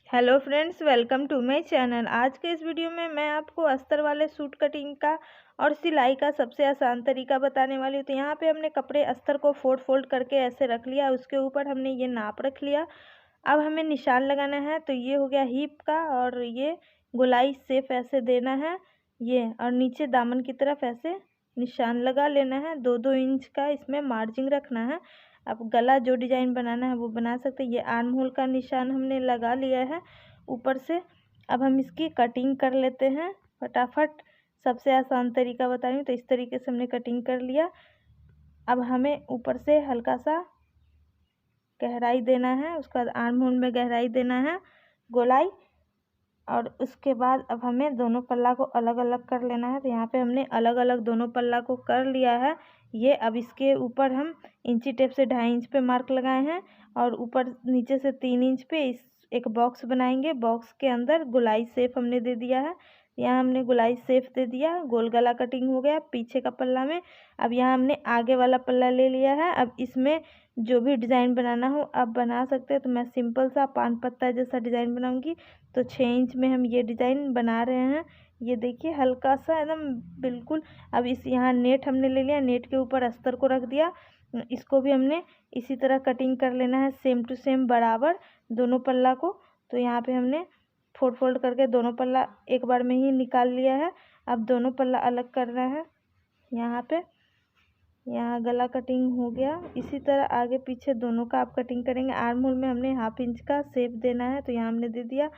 Hello friends, welcome to my channel. आज के इस वीडियो में मैं आपको अस्तर वाले सूट कटिंग का और सिलाई का सबसे आसान तरीका बताने वाली हूँ। तो यहाँ पे हमने कपड़े अस्तर को फोल्ड करके ऐसे रख लिया, उसके ऊपर हमने ये नाप रख लिया। अब हमें निशान लगाना है। तो ये हो गया हिप का और ये गोलाई शेप ऐसे देना है ये, और नीचे दामन की तरफ ऐसे निशान लगा लेना है। 2-2 इंच का इसमें मार्जिन रखना है। अब गला जो डिज़ाइन बनाना है वो बना सकते हैं। ये आर्म होल का निशान हमने लगा लिया है ऊपर से। अब हम इसकी कटिंग कर लेते हैं फटाफट। सबसे आसान तरीका बता रही हूँ। तो इस तरीके से हमने कटिंग कर लिया। अब हमें ऊपर से हल्का सा गहराई देना है, उसका आर्म होल में गहराई देना है गोलाई। और उसके बाद अब हमें दोनों पल्ला को अलग अलग कर लेना है। तो यहाँ पे हमने अलग अलग दोनों पल्ला को कर लिया है ये। अब इसके ऊपर हम इंची टेप से 2.5 इंच पे मार्क लगाए हैं और ऊपर नीचे से 3 इंच पे इस एक बॉक्स बनाएंगे। बॉक्स के अंदर गोलाई शेप हमने दे दिया है। यहाँ हमने गोलाई शेप दे दिया, गोल गला कटिंग हो गया पीछे का पल्ला में। अब यहाँ हमने आगे वाला पल्ला ले लिया है। अब इसमें जो भी डिज़ाइन बनाना हो आप बना सकते हैं। तो मैं सिंपल सा पान पत्ता जैसा डिज़ाइन बनाऊंगी। तो 6 इंच में हम ये डिज़ाइन बना रहे हैं। ये देखिए हल्का सा एकदम बिल्कुल। अब इस यहाँ नेट हमने ले लिया, नेट के ऊपर अस्तर को रख दिया। इसको भी हमने इसी तरह कटिंग कर लेना है, सेम टू सेम बराबर दोनों पल्ला को। तो यहाँ पे हमने फोल्ड करके दोनों पल्ला एक बार में ही निकाल लिया है। अब दोनों पल्ला अलग करना है। यहाँ पे यहाँ गला कटिंग हो गया। इसी तरह आगे पीछे दोनों का आप कटिंग करेंगे। आर्म होल में हमने 1/2 इंच का शेप देना है, तो यहाँ हमने दे दिया।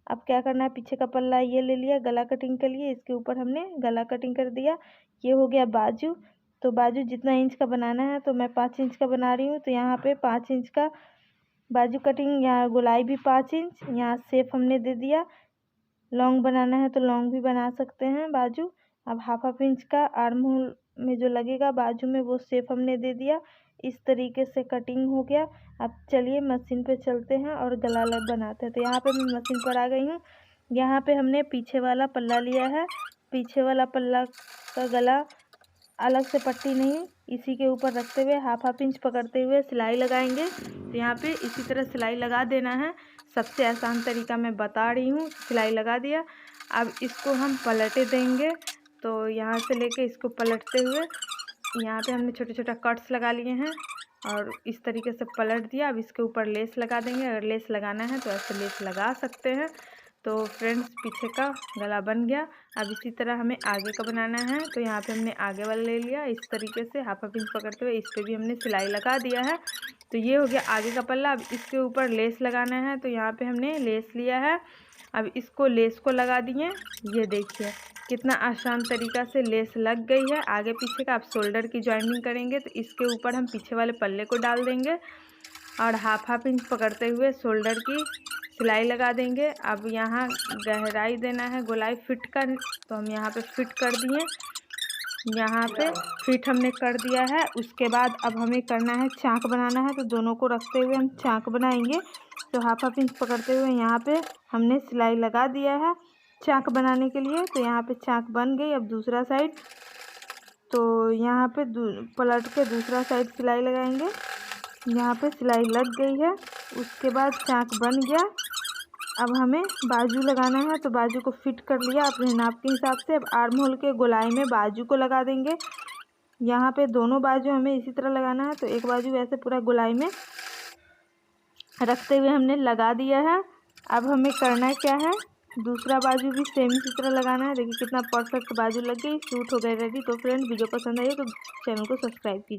अब क्या करना है, पीछे का पल्ला ये ले लिया गला कटिंग के लिए, इसके ऊपर हमने गला कटिंग कर दिया। ये हो गया बाजू। तो बाजू जितना इंच का बनाना है, तो मैं 5 इंच का बना रही हूँ। तो यहाँ पे 5 इंच का बाजू कटिंग, यहाँ गोलाई भी 5 इंच, यहाँ शेप हमने दे दिया। लॉन्ग बनाना है तो लॉन्ग भी बना सकते हैं बाजू। अब 1/2 इंच का आर्म होल में जो लगेगा बाजू में वो शेप हमने दे दिया। इस तरीके से कटिंग हो गया। अब चलिए मशीन पे चलते हैं और गला बनाते हैं। तो यहाँ पे मैं मशीन पर आ गई हूँ। यहाँ पे हमने पीछे वाला पल्ला लिया है। पीछे वाला पल्ला का गला अलग से पट्टी नहीं, इसी के ऊपर रखते हुए 1/2 इंच पकड़ते हुए सिलाई लगाएंगे। तो यहाँ पे इसी तरह सिलाई लगा देना है। सबसे आसान तरीका मैं बता रही हूँ। सिलाई लगा दिया। अब इसको हम पलटे देंगे। तो यहाँ से लेके इसको पलटते हुए यहाँ पे हमने छोटे छोटे कट्स लगा लिए हैं और इस तरीके से पलट दिया। अब इसके ऊपर लेस लगा देंगे। अगर लेस लगाना है तो ऐसे लेस लगा सकते हैं। तो फ्रेंड्स पीछे का गला बन गया। अब इसी तरह हमें आगे का बनाना है। तो यहाँ पे हमने आगे वाला ले लिया इस तरीके से 1/2 इंच पकड़ते हुए, इस पर भी हमने सिलाई लगा दिया है। तो ये हो गया आगे का पल्ला। अब इसके ऊपर लेस लगाना है। तो यहाँ पे हमने लेस लिया है। अब इसको लेस को लगा दिए। ये देखिए कितना आसान तरीका से लेस लग गई है। आगे पीछे का आप शोल्डर की जॉइनिंग करेंगे तो इसके ऊपर हम पीछे वाले पल्ले को डाल देंगे और 1/2 इंच पकड़ते हुए शोल्डर की सिलाई लगा देंगे। अब यहाँ गहराई देना है गोलाई फिट का, तो हम यहाँ पे फिट कर दिए। यहाँ पे फिट हमने कर दिया है। उसके बाद अब हमें करना है चाक बनाना है। तो दोनों को रखते हुए हम चाक बनाएंगे। तो 1/2 इंच पकड़ते हुए यहाँ पे हमने सिलाई लगा दिया है चाक बनाने के लिए। तो यहाँ पे चाक बन गई। अब दूसरा साइड, तो यहाँ पे पलट के दूसरा साइड सिलाई लगाएंगे। यहाँ पे सिलाई लग गई है। उसके बाद चाक बन गया। अब हमें बाजू लगाना है। तो बाजू को फिट कर लिया अपने नाप के हिसाब से। अब आर्म होल के गोलाई में बाजू को लगा देंगे। यहाँ पे दोनों बाजू हमें इसी तरह लगाना है। तो एक बाजू ऐसे पूरा गोलाई में रखते हुए हमने लगा दिया है। अब हमें करना क्या है, दूसरा बाजू भी सेम इसी तरह लगाना है। देखिए कितना परफेक्ट बाजू लग गई, सूट हो गए रेडी। तो फ्रेंड वीडियो पसंद आई तो चैनल को सब्सक्राइब कीजिए।